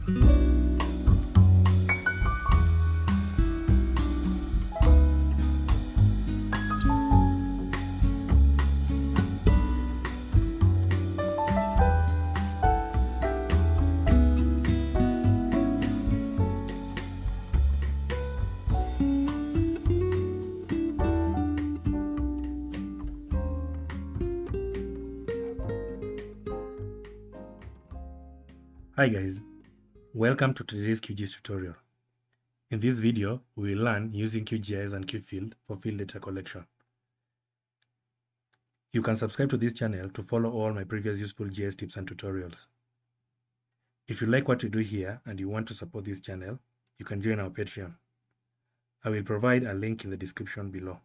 Hi guys, welcome to today's QGIS tutorial. In this video, we will learn using QGIS and QFIELD for field data collection. You can subscribe to this channel to follow all my previous useful GIS tips and tutorials. If you like what we do here and you want to support this channel, you can join our Patreon. I will provide a link in the description below.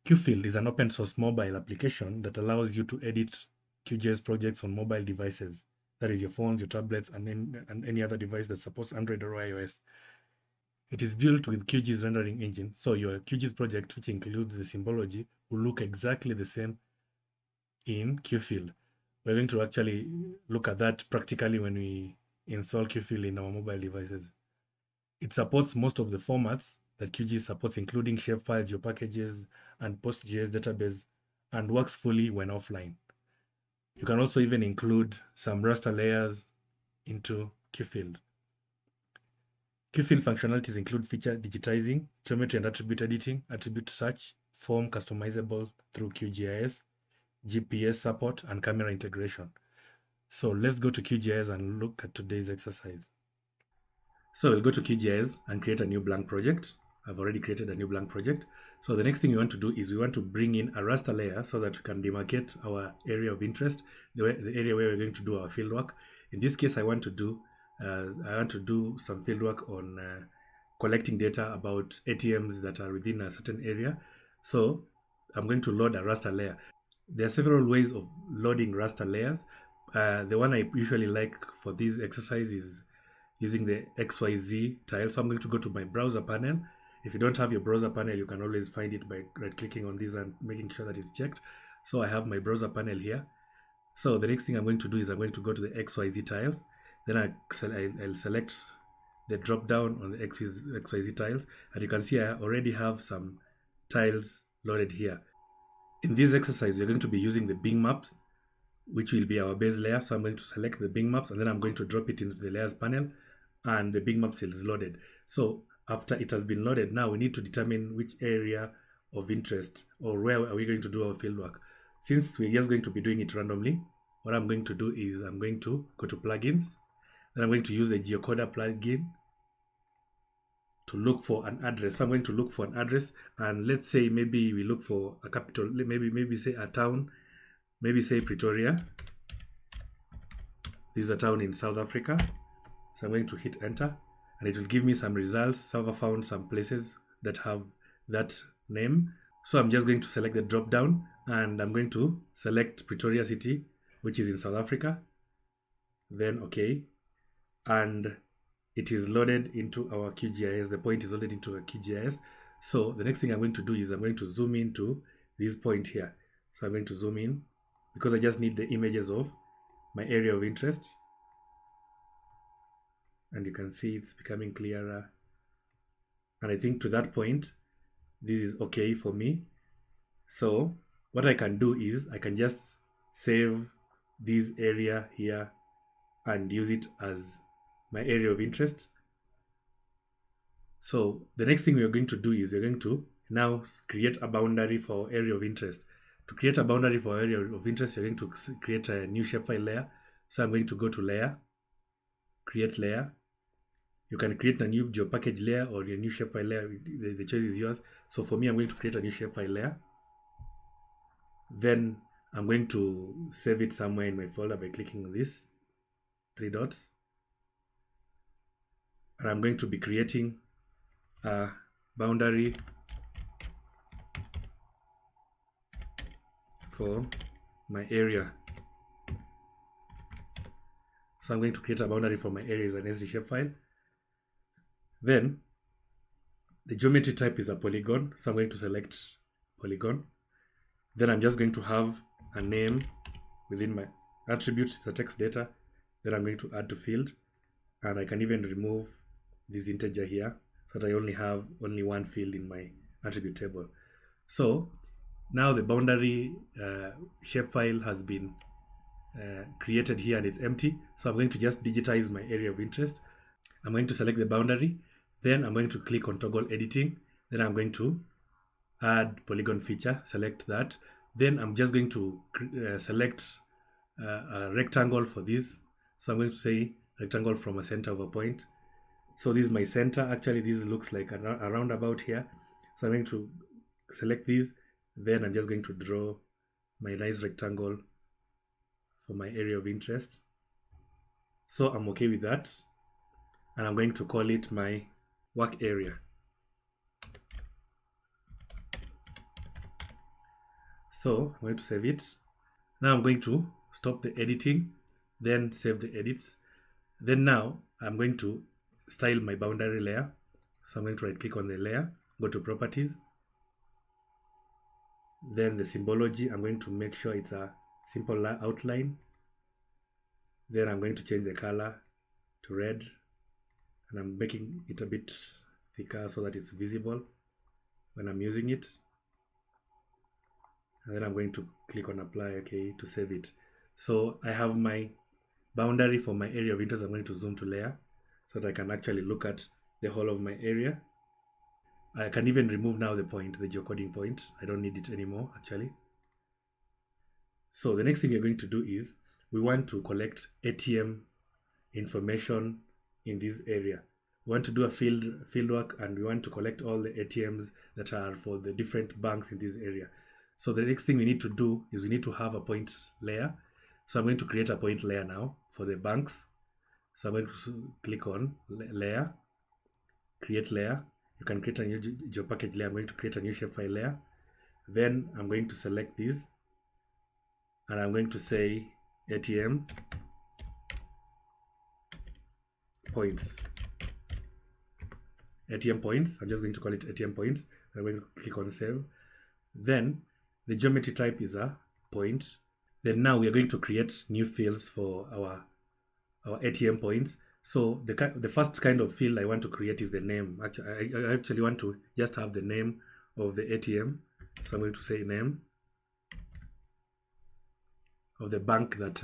QFIELD is an open source mobile application that allows you to edit QGIS projects on mobile devices, that is your phones, your tablets, and any other device that supports Android or iOS. It is built with QGIS rendering engine, so your QGIS project, which includes the symbology, will look exactly the same in QFIELD. We're going to actually look at that practically when we install QFIELD in our mobile devices. It supports most of the formats that QGIS supports, including shapefiles, GeoPackages, and PostGIS database, and works fully when offline. You can also even include some raster layers into QFIELD. QFIELD functionalities include feature digitizing, geometry and attribute editing, attribute search, form customizable through QGIS, GPS support, and camera integration. So let's go to QGIS and look at today's exercise. So we'll go to QGIS and create a new blank project. I've already created a new blank project. So the next thing we want to do is we want to bring in a raster layer so that we can demarcate our area of interest, the area where we're going to do our fieldwork. In this case, I want to do some fieldwork on collecting data about ATMs that are within a certain area. So I'm going to load a raster layer. There are several ways of loading raster layers. The one I usually like for this exercise is using the XYZ tile. So I'm going to go to my browser panel. If you don't have your browser panel, you can always find it by right-clicking on this and making sure that it's checked. So I have my browser panel here. So the next thing I'm going to do is I'm going to go to the XYZ tiles. Then I'll select the drop down on the XYZ tiles. And you can see I already have some tiles loaded here. In this exercise, we're going to be using the Bing maps, which will be our base layer. So I'm going to select the Bing maps and then I'm going to drop it into the layers panel, and the Bing maps is loaded. So after it has been loaded, now we need to determine which area of interest or where are we going to do our fieldwork. Since we're just going to be doing it randomly, what I'm going to do is I'm going to go to plugins. Then I'm going to use the geocoder plugin to look for an address. So I'm going to look for an address, and let's say maybe we look for a capital, maybe say a town, maybe say Pretoria. This is a town in South Africa. So I'm going to hit enter, and it will give me some results. So I've found some places that have that name. So I'm just going to select the drop down, and I'm going to select Pretoria City, which is in South Africa. Then okay, and it is loaded into our QGIS. The point is loaded into a QGIS. So the next thing I'm going to do is I'm going to zoom into this point here. So I'm going to zoom in because I just need the images of my area of interest. And you can see it's becoming clearer. And I think to that point, this is okay for me. So what I can do is I can just save this area here and use it as my area of interest. So the next thing we're going to do is we're going to now create a boundary for area of interest. To create a boundary for area of interest, you're going to create a new shapefile layer. So I'm going to go to layer, create layer. You can create a new GeoPackage layer or a new shapefile layer. The choice is yours. So for me, I'm going to create a new shapefile layer. Then I'm going to save it somewhere in my folder by clicking on this 3 dots. And I'm going to be creating a boundary for my area. So I'm going to create a boundary for my area as an SD shapefile. Then the geometry type is a polygon, so I'm going to select polygon. Then I'm just going to have a name within my attributes. It's a text data. Then I'm going to add to field, and I can even remove this integer here so that I only have only one field in my attribute table. So now the boundary shapefile has been created here and it's empty. So I'm going to just digitize my area of interest. I'm going to select the boundary, then I'm going to click on toggle editing, then I'm going to add polygon feature, select that, then I'm just going to select a rectangle for this. So I'm going to say rectangle from a center of a point. So this is my center. Actually this looks like a roundabout here, so I'm going to select this, then I'm just going to draw my nice rectangle for my area of interest. So I'm okay with that, and I'm going to call it my work area. So I'm going to save it. Now I'm going to stop the editing, then save the edits. Then now I'm going to style my boundary layer. So I'm going to right click on the layer, go to properties, then the symbology, I'm going to make sure it's a simple outline. Then I'm going to change the color to red, and I'm making it a bit thicker so that it's visible when I'm using it. And then I'm going to click on apply, okay, to save it. So I have my boundary for my area of interest. I'm going to zoom to layer so that I can actually look at the whole of my area. I can even remove now the point, the geocoding point. I don't need it anymore actually. So the next thing we're going to do is we want to collect ATM information in this area. We want to do a field work, and we want to collect all the ATMs that are for the different banks in this area. So the next thing we need to do is we need to have a point layer. So I'm going to create a point layer now for the banks. So I'm going to click on layer, create layer. You can create a new GeoPackage layer. I'm going to create a new shapefile layer. Then I'm going to select this, and I'm going to say ATM points. ATM points. I'm just going to call it ATM points. I'm going to click on save. Then the geometry type is a point. Then now we are going to create new fields for our ATM points. So the first kind of field I want to create is the name. Actually, I actually want to just have the name of the ATM. So I'm going to say name of the bank that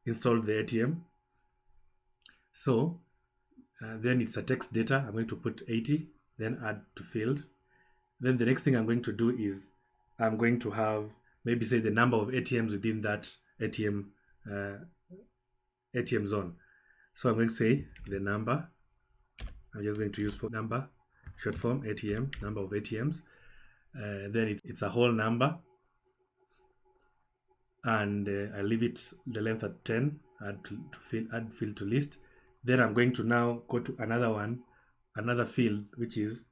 installed the ATM. So then it's a text data. I'm going to put 80, then add to field. Then the next thing I'm going to do is I'm going to have maybe say the number of ATMs within that ATM zone. So I'm going to say the number. I'm just going to use for number, short form ATM, number of ATMs. Then it's a whole number, and I leave it the length at 10. Add field to list. Then I'm going to now go to another field, which is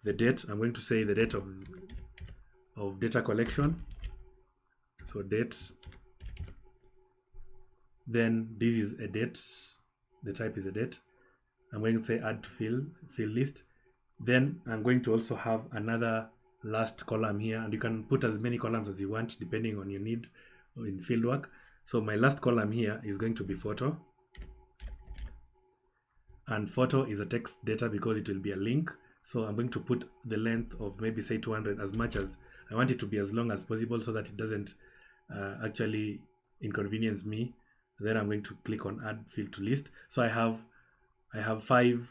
the date. I'm going to say the date of data collection. So date. Then this is a date. The type is a date. I'm going to say add to field list. Then I'm going to also have another last column here, and you can put as many columns as you want depending on your need in fieldwork. So my last column here is going to be photo, and photo is a text data because it will be a link. So I'm going to put the length of maybe say 200, as much as I want it to be as long as possible so that it doesn't actually inconvenience me. Then I'm going to click on add field to list. So I have 5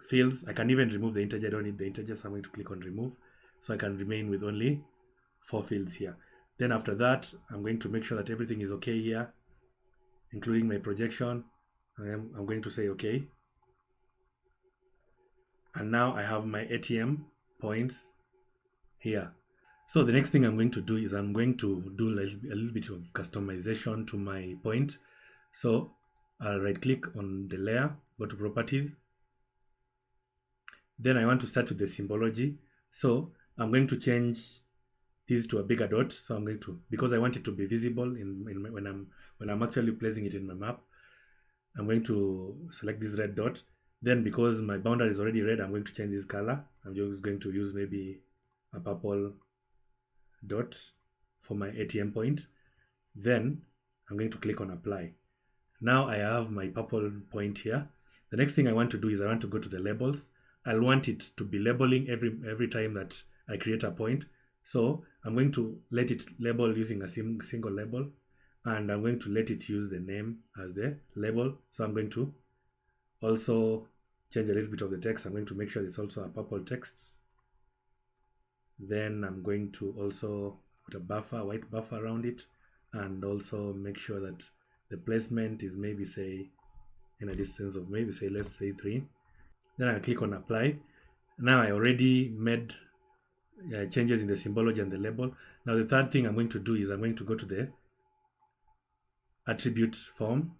fields. I can even remove the integer. I don't need the integer, so I'm going to click on remove, so I can remain with only 4 fields here. Then after that, I'm going to make sure that everything is okay here, including my projection. I'm going to say okay, and now I have my ATM points here. So the next thing I'm going to do is I'm going to do a little bit of customization to my point. So I'll right click on the layer, go to properties. Then I want to start with the symbology. So I'm going to change this to a bigger dot. So I'm going to, because I want it to be visible when I'm actually placing it in my map, I'm going to select this red dot. Then because my boundary is already red, I'm going to change this color. I'm just going to use maybe a purple dot for my ATM point. Then I'm going to click on apply. Now I have my purple point here. The next thing I want to do is I want to go to the labels. I'll want it to be labeling every time that I create a point. So I'm going to let it label using a single label, and I'm going to let it use the name as the label. So I'm going to also change a little bit of the text. I'm going to make sure it's also a purple text. Then I'm going to also put a buffer, white buffer around it, and also make sure that the placement is maybe say in a distance of maybe say, let's say 3. Then I click on apply. Now I already made changes in the symbology and the label. Now the third thing I'm going to do is I'm going to go to the attribute form.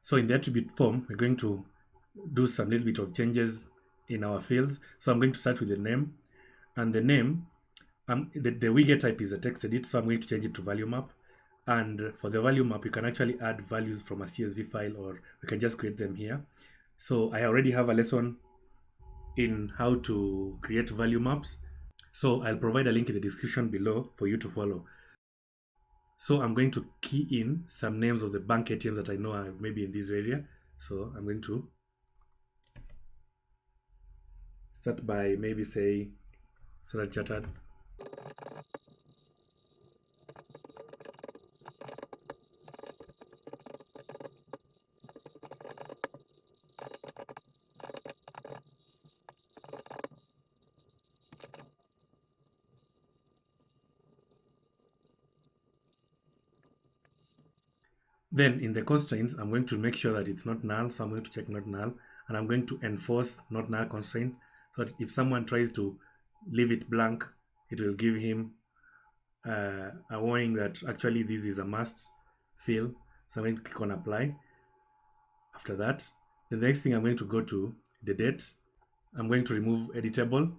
So in the attribute form, we're going to do some little bit of changes in our fields. So I'm going to start with the name, and the name, the widget type is a text edit, so I'm going to change it to value map. And for the value map, you can actually add values from a CSV file, or we can just create them here. So I already have a lesson in how to create value maps, so I'll provide a link in the description below for you to follow. So I'm going to key in some names of the bank ATMs that I know are maybe in this area. So I'm going to start by maybe say Standard Chartered. Then in the constraints, I'm going to make sure that it's not null. So I'm going to check not null, and I'm going to enforce not null constraint, so that if someone tries to leave it blank, it will give him a warning that actually this is a must fill. So I'm going to click on apply. After that, the next thing I'm going to go to the date. I'm going to remove editable.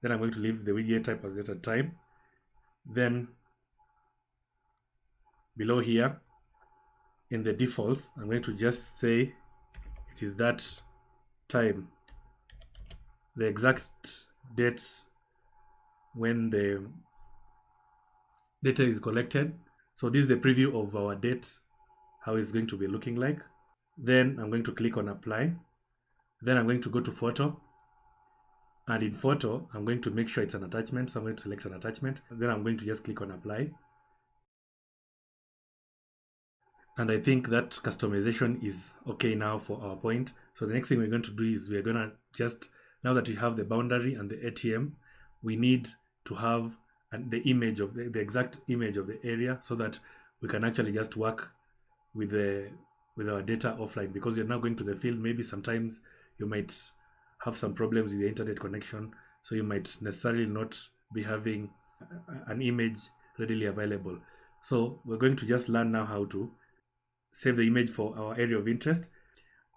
Then I'm going to leave the widget type as data type. Then below here, in the defaults, I'm going to just say it is that time, the exact date when the data is collected. So this is the preview of our date, how it's going to be looking like. Then I'm going to click on apply. Then I'm going to go to photo, and in photo I'm going to make sure it's an attachment, so I'm going to select an attachment. Then I'm going to just click on apply. And I think that customization is okay now for our point. So the next thing we're going to do is we're going to just, now that we have the boundary and the ATM, we need to have the image of the exact image of the area, so that we can actually just work with our data offline, because you're now going to the field. Maybe sometimes you might have some problems with the internet connection, so you might necessarily not be having an image readily available. So we're going to just learn now how to save the image for our area of interest,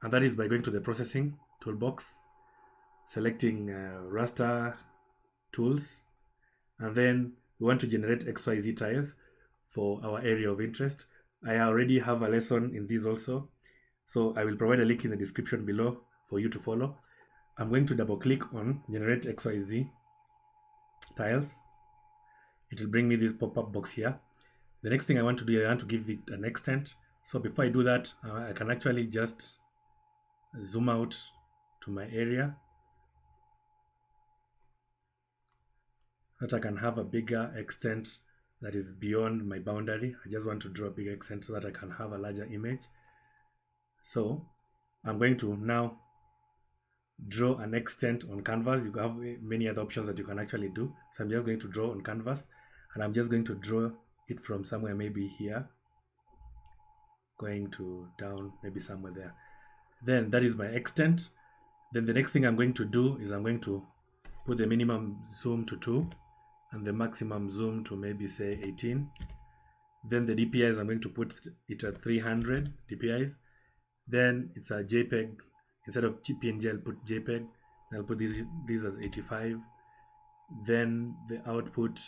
and that is by going to the processing toolbox, selecting raster tools, and then we want to generate XYZ tiles for our area of interest. I already have a lesson in this also, so I will provide a link in the description below for you to follow. I'm going to double click on generate XYZ tiles. It will bring me this pop-up box here. The next thing I want to do, I want to give it an extent. So before I do that, I can actually just zoom out to my area, so that I can have a bigger extent that is beyond my boundary. I just want to draw a bigger extent so that I can have a larger image. So I'm going to now draw an extent on canvas. You have many other options that you can actually do. So I'm just going to draw on canvas, and I'm just going to draw it from somewhere maybe here, going to down maybe somewhere there. Then that is my extent. Then the next thing I'm going to do is I'm going to put the minimum zoom to 2 and the maximum zoom to maybe say 18. Then the DPIs, I'm going to put it at 300 DPIs. Then it's a JPEG. Instead of PNG, I'll put JPEG. I'll put these as 85. Then the output,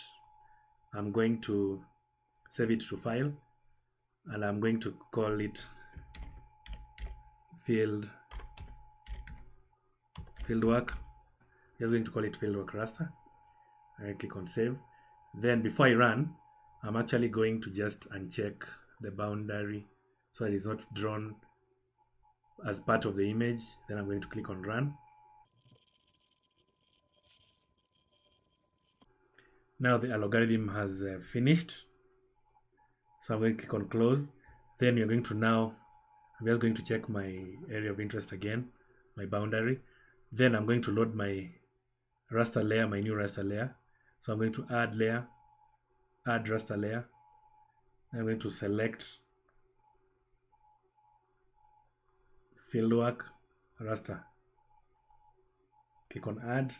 I'm going to save it to file, and I'm going to call it fieldwork. Just going to call it fieldwork raster. I click on save. Then before I run, I'm actually going to just uncheck the boundary so it is not drawn as part of the image. Then I'm going to click on run. Now the algorithm has finished. So I'm going to click on close. Then you're going to I'm just going to check my area of interest again, my boundary. Then I'm going to load my raster layer, my new raster layer. So I'm going to add layer, add raster layer. I'm going to select fieldwork raster. Click on add.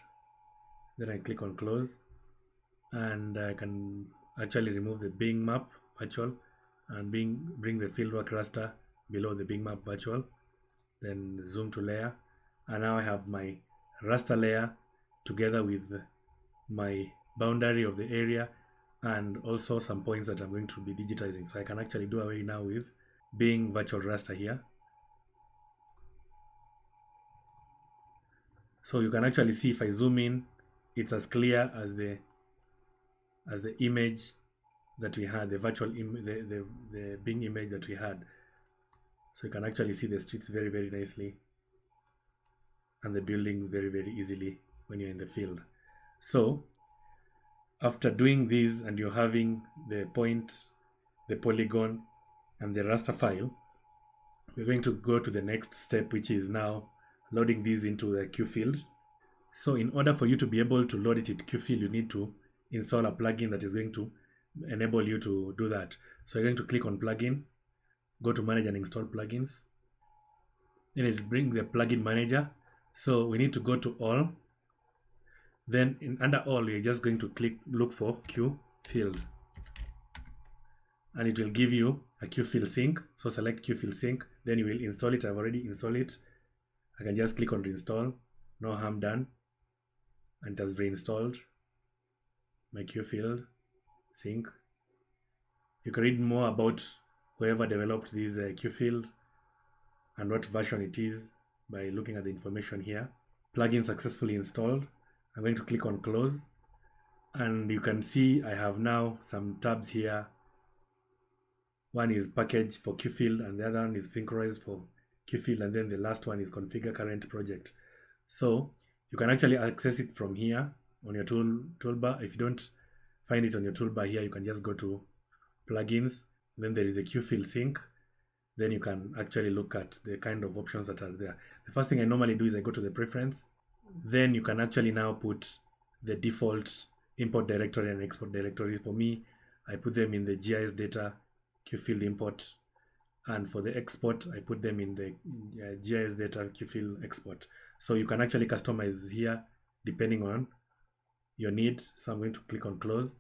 Then I click on close. And I can actually remove the Bing map virtual and bring the fieldwork raster below the Bing map virtual. Then zoom to layer. And now I have my raster layer together with my boundary of the area and also some points that I'm going to be digitizing. So I can actually do away now with Bing virtual raster here. So you can actually see if I zoom in, it's as clear as the image that we had, the virtual the Bing image that we had. So you can actually see the streets very, very nicely and the building very, very easily when you're in the field. So after doing this and you're having the points, the polygon, and the raster file, we're going to go to the next step, which is now loading these into the QFIELD. So in order for you to be able to load it in QFIELD, you need to install a plugin that is going to enable you to do that. So you're going to click on plugin, go to manage and install plugins. Then it will bring the plugin manager. So we need to go to all. Then under all, we're just going to look for QFIELD. And it will give you a QFIELD sync. So select QFIELD sync. Then you will install it. I've already installed it. I can just click on reinstall. No harm done. And it has reinstalled my QFIELD sync. You can read more about whoever developed this QFIELD and what version it is by looking at the information here. Plugin successfully installed. I'm going to click on close, and you can see I have now some tabs here. One is package for QFIELD and the other one is synchronized for QFIELD, and then the last one is configure current project. So you can actually access it from here on your toolbar. If you don't find it on your toolbar here, you can just go to plugins. Then there is a QFIELD sync. Then you can actually look at the kind of options that are there. The first thing I normally do is I go to the preference. Then you can actually now put the default import directory and export directories. For me, I put them in the GIS data QFIELD import, and for the export, I put them in the GIS data QFIELD export. So you can actually customize here depending on your need. So I'm going to click on close.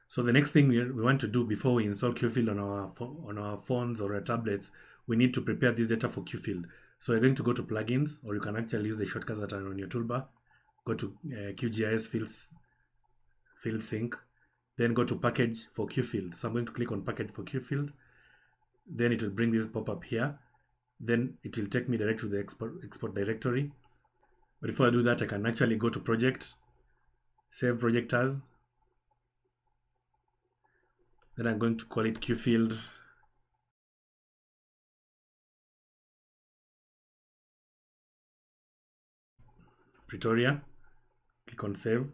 So the next thing we want to do before we install QFIELD on our phones or our tablets, we need to prepare this data for QFIELD. So we're going to go to plugins, or you can actually use the shortcuts that are on your toolbar. Go to QGIS field sync, then go to package for QFIELD. So I'm going to click on package for QFIELD. Then it will bring this pop-up here. Then it will take me direct to the export directory. But before I do that, I can actually go to project, save project as. Then I'm going to call it QFIELD Pretoria. Click on save.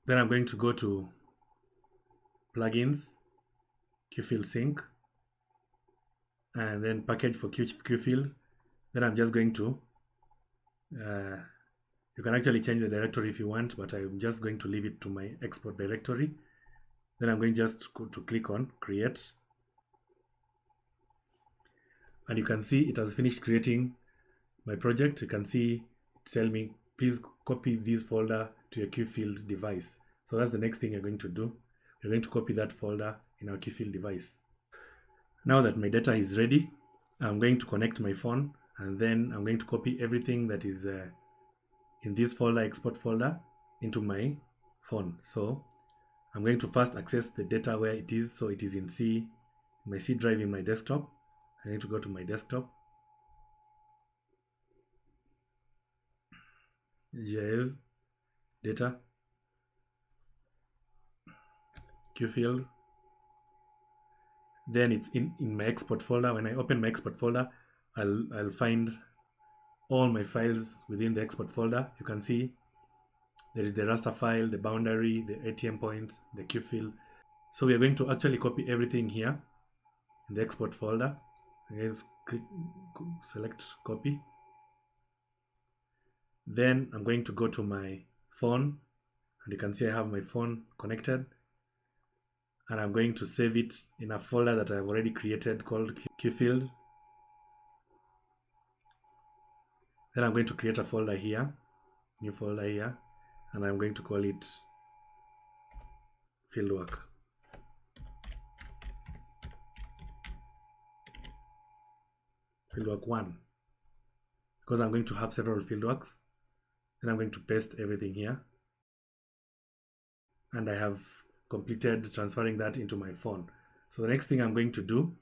Then I'm going to go to plugins, QFIELD sync, and then package for QFIELD. Then I'm just going to you can actually change the directory if you want, but I'm just going to leave it to my export directory. Then I'm going just to click on create, and you can see it has finished creating my project. You can see tell me please copy this folder to your QFIELD device. So that's the next thing you're going to do. You're going to copy that folder in our QFIELD device. Now that my data is ready, I'm going to connect my phone, and then I'm going to copy everything that is in this folder, export folder, into my phone. So I'm going to first access the data where it is. So it is in my C drive in my desktop. I need to go to my desktop, GIS data. QFIELD. Then it's in my export folder. When I open my export folder, I'll find all my files within the export folder. You can see there is the raster file, the boundary, the ATM points, the QFIELD. So we are going to actually copy everything here in the export folder. Let's select copy. Then I'm going to go to my phone, and you can see I have my phone connected, and I'm going to save it in a folder that I've already created called QFIELD. Then I'm going to create a folder here, new folder here, and I'm going to call it fieldwork. Fieldwork 1, because I'm going to have several fieldworks. Then I'm going to paste everything here, and I have completed transferring that into my phone. So the next thing I'm going to do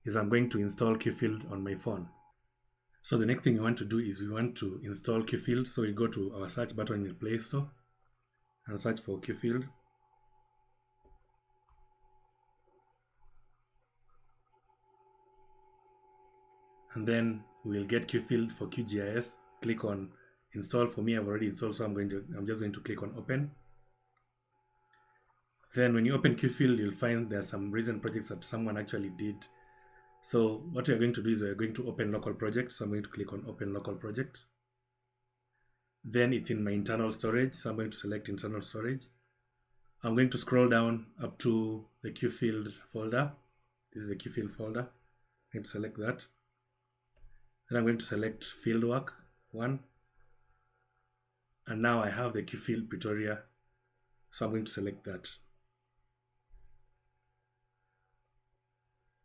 is I'm going to install QFIELD on my phone. So the next thing we want to do is we want to install QFIELD. So we go to our search button in the Play Store and search for QFIELD. And then we'll get QFIELD for QGIS. Click on install. For me, I've already installed, so I'm just going to click on open. Then when you open QFIELD, you'll find there are some recent projects that someone actually did. So what we are going to do is we're going to open local project. So I'm going to click on open local project. Then it's in my internal storage. So I'm going to select internal storage. I'm going to scroll down up to the QFIELD folder. This is the QFIELD folder. I'm going to select that. Then I'm going to select fieldwork 1. And now I have the QFIELD Pretoria. So I'm going to select that.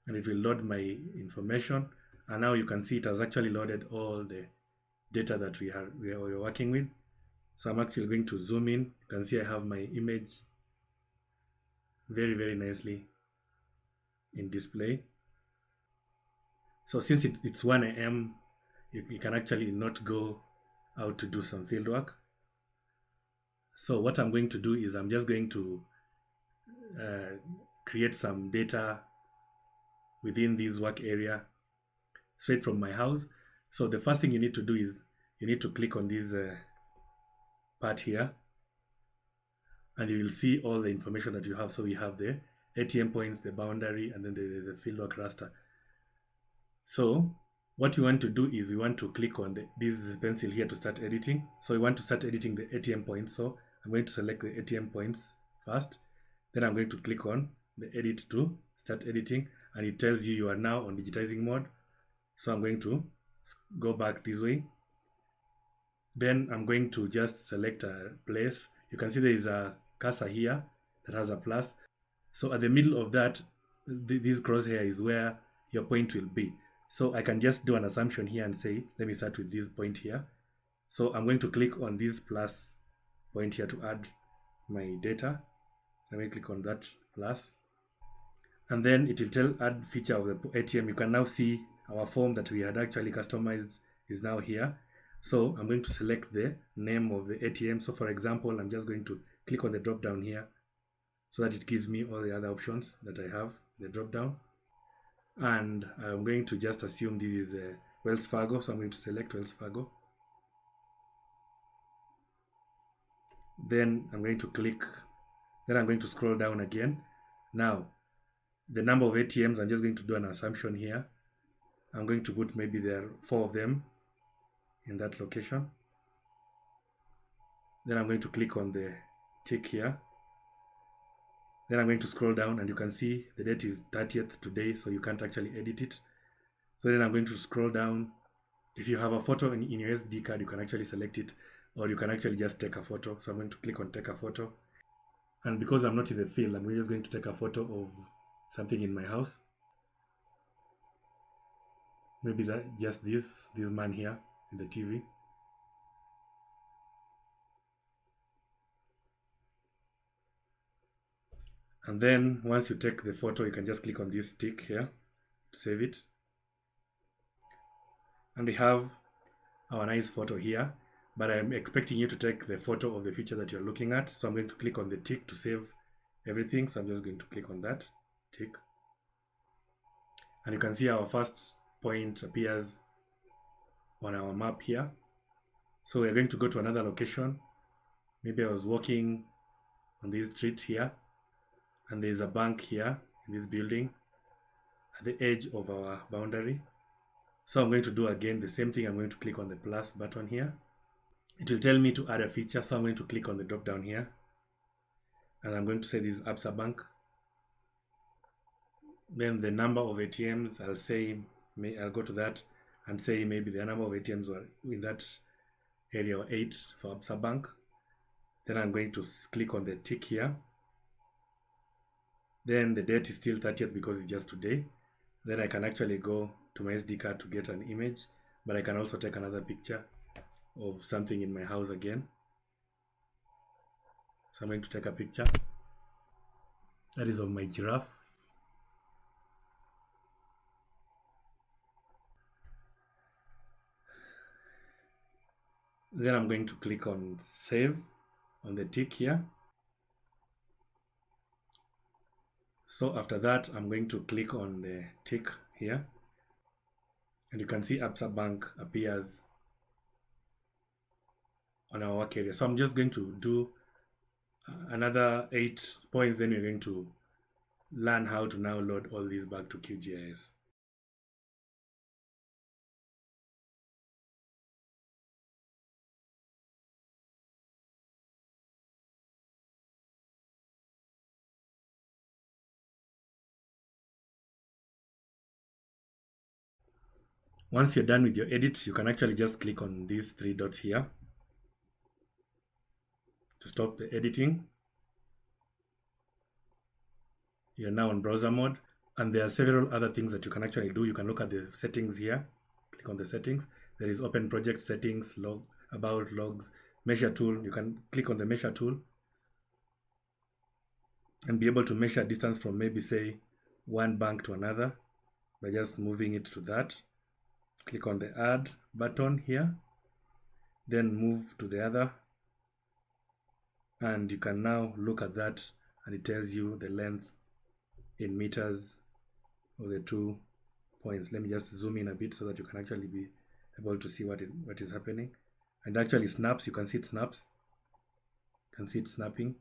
And it will load my information. And now you can see it has actually loaded all the data that we are working with. So I'm actually going to zoom in. You can see I have my image very, very nicely in display. So since it's 1 a.m., you can actually not go out to do some field work. So what I'm going to do is I'm just going to create some data within this work area straight from my house. So the first thing you need to do is you need to click on this part here, and you will see all the information that you have. So we have the ATM points, the boundary, and then there's a fieldwork raster. So what you want to do is we want to click on this pencil here to start editing. So we want to start editing the ATM points. So I'm going to select the ATM points first. Then I'm going to click on the edit to start editing, and it tells you are now on digitizing mode. So I'm going to go back this way. Then I'm going to just select a place. You can see there is a cursor here that has a plus. So at the middle of that, this crosshair is where your point will be. So I can just do an assumption here and say, let me start with this point here. So I'm going to click on this plus point here to add my data. Let me click on that plus. And then it will tell add feature of the ATM. You can now see our form that we had actually customized is now here. So I'm going to select the name of the ATM. So for example, I'm just going to click on the drop down here so that it gives me all the other options that I have in the drop down. And I'm going to just assume this is Wells Fargo. So I'm going to select Wells Fargo. Then I'm going to click. Then I'm going to scroll down again. Now, the number of ATMs, I'm just going to do an assumption here. I'm going to put maybe there are 4 of them in that location. Then I'm going to click on the tick here. Then I'm going to scroll down, and you can see the date is 30th today, so you can't actually edit it. So then I'm going to scroll down. If you have a photo in your SD card, you can actually select it, or you can actually just take a photo. So I'm going to click on take a photo. And because I'm not in the field, I'm just going to take a photo of something in my house. Maybe that just this man here in the TV. And then once you take the photo, you can just click on this tick here to save it. And we have our nice photo here, but I'm expecting you to take the photo of the feature that you're looking at. So I'm going to click on the tick to save everything. So I'm just going to click on that, tick. And you can see our first point appears on our map here. So we're going to go to another location. Maybe I was walking on this street here, and there's a bank here in this building at the edge of our boundary. So I'm going to do again the same thing. I'm going to click on the plus button here. It will tell me to add a feature, so I'm going to click on the drop down here, and I'm going to say this is Absa Bank. Then the number of ATMs, I'll go to that and say maybe the number of ATMs were in that area 8 for Absa Bank. Then I'm going to click on the tick here. Then the date is still 30th because it's just today. Then I can actually go to my SD card to get an image, but I can also take another picture of something in my house again. So I'm going to take a picture. That is of my giraffe. Then I'm going to click on save on the tick here. So after that, I'm going to click on the tick here, and you can see Absa Bank appears on our work area. So I'm just going to do another 8 points. Then we're going to learn how to now load all these back to QGIS. Once you're done with your edit, you can actually just click on these 3 dots here to stop the editing. You're now on browser mode, and there are several other things that you can actually do. You can look at the settings here, click on the settings. There is open project settings, log, about, logs, measure tool. You can click on the measure tool and be able to measure distance from maybe say one bank to another by just moving it to that. Click on the add button here, then move to the other, and you can now look at that, and it tells you the length in meters of the 2 points. Let me just zoom in a bit so that you can actually be able to see what is happening. And actually snaps, you can see it snaps. You can see it snapping.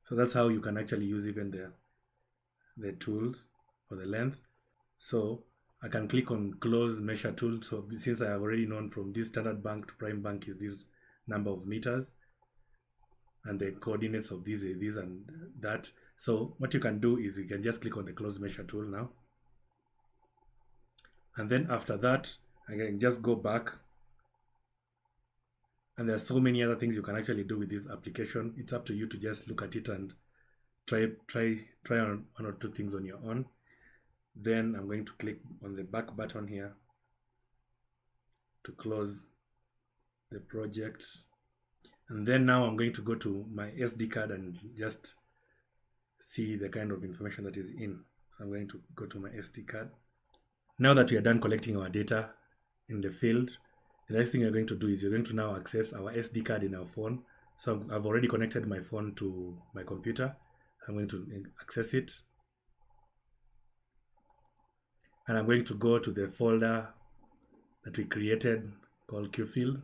So that's how you can actually use even the tools for the length. So I can click on close measure tool. So since I have already known from this standard bank to prime bank is this number of meters, and the coordinates of this and that. So what you can do is you can just click on the close measure tool now, and then after that I can just go back, and there are so many other things you can actually do with this application. It's up to you to just look at it and try on 1 or 2 things on your own. Then I'm going to click on the back button here to close the project, and then now I'm going to go to my SD card and just see the kind of information that is in. So I'm going to go to my SD card. Now that we are done collecting our data in the field, the next thing you're going to do is you're going to now access our SD card in our phone. So I've already connected my phone to my computer. I'm going to access it, and I'm going to go to the folder that we created called QFIELD.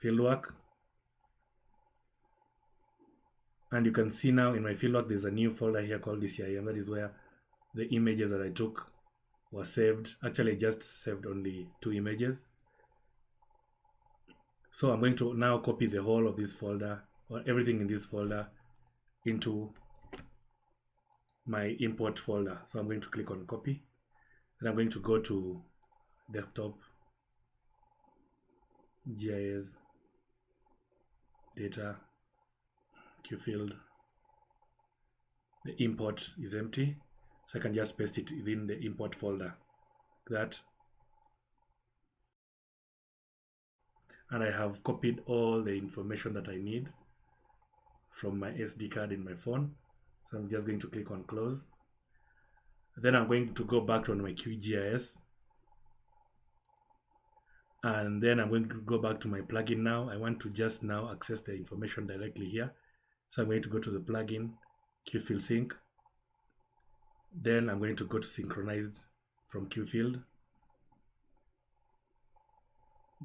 Fieldwork. And you can see now in my fieldwork there's a new folder here called DCIM. That is where the images that I took were saved. Actually, I just saved only 2 images. So I'm going to now copy the whole of this folder, or everything in this folder, into my import folder. So I'm going to click on copy. Then I'm going to go to desktop, GIS, data, QFIELD. The import is empty, so I can just paste it within the import folder, like that. And I have copied all the information that I need from my SD card in my phone. So I'm just going to click on close. Then I'm going to go back to my QGIS, And then I'm going to go back to my plugin now. I want to just now access the information directly here. So I'm going to go to the plugin, QFIELD Sync. Then I'm going to go to Synchronized from QFIELD.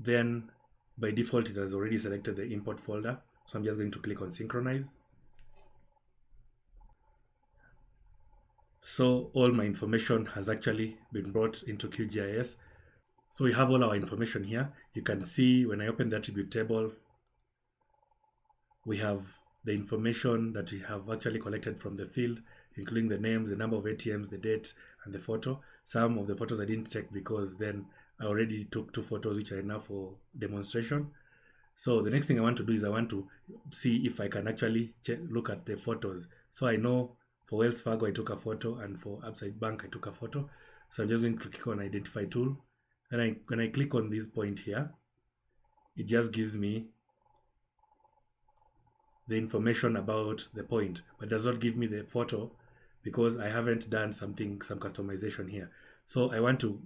Then by default, it has already selected the import folder. So I'm just going to click on Synchronize. So all my information has actually been brought into QGIS. So we have all our information here. You can see when I open the attribute table, we have the information that we have actually collected from the field, including the names, the number of ATMs, the date, and the photo. Some of the photos I didn't check because then I already took 2 photos, which are enough for demonstration. So the next thing I want to do is I want to see if I can actually look at the photos. So I know for Wells Fargo I took a photo, and for Upside Bank I took a photo. So I'm just going to click on Identify Tool. And when I click on this point here, it just gives me the information about the point, but does not give me the photo because I haven't done some customization here. So I want to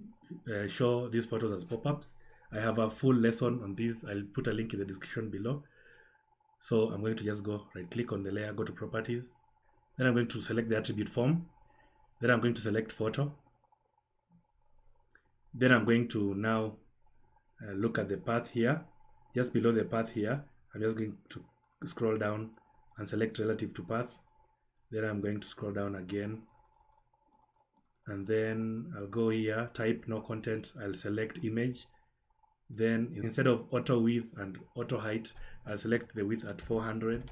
show these photos as pop-ups. I have a full lesson on this. I'll put a link in the description below. So I'm going to just go right click on the layer, go to properties. Then I'm going to select the attribute form. Then I'm going to select photo. Then I'm going to now look at the path here. Just below the path here, I'm just going to scroll down and select relative to path. Then I'm going to scroll down again, and then I'll go here, type no content, I'll select image. Then instead of auto width and auto height, I'll select the width at 400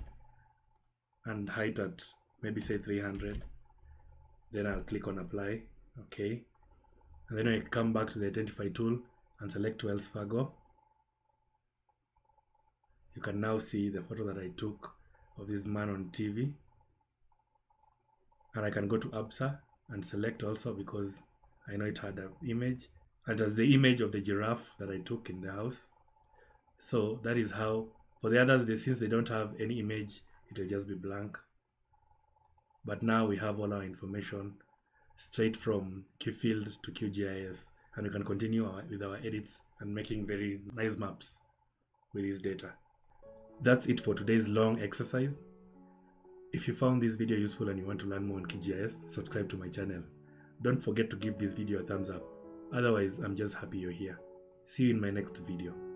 and height at maybe say 300. Then I'll click on apply. Okay, and then I come back to the identify tool and select Wells Fargo. You can now see the photo that I took of this man on TV. And I can go to ABSA and select also because I know it had an image. And as the image of the giraffe that I took in the house. So that is how, for the others, since they don't have any image, it will just be blank. But now we have all our information straight from QFIELD to QGIS. And we can continue with our edits and making very nice maps with this data. That's it for today's long exercise. If you found this video useful and you want to learn more on QGIS, subscribe to my channel. Don't forget to give this video a thumbs up. Otherwise, I'm just happy you're here. See you in my next video.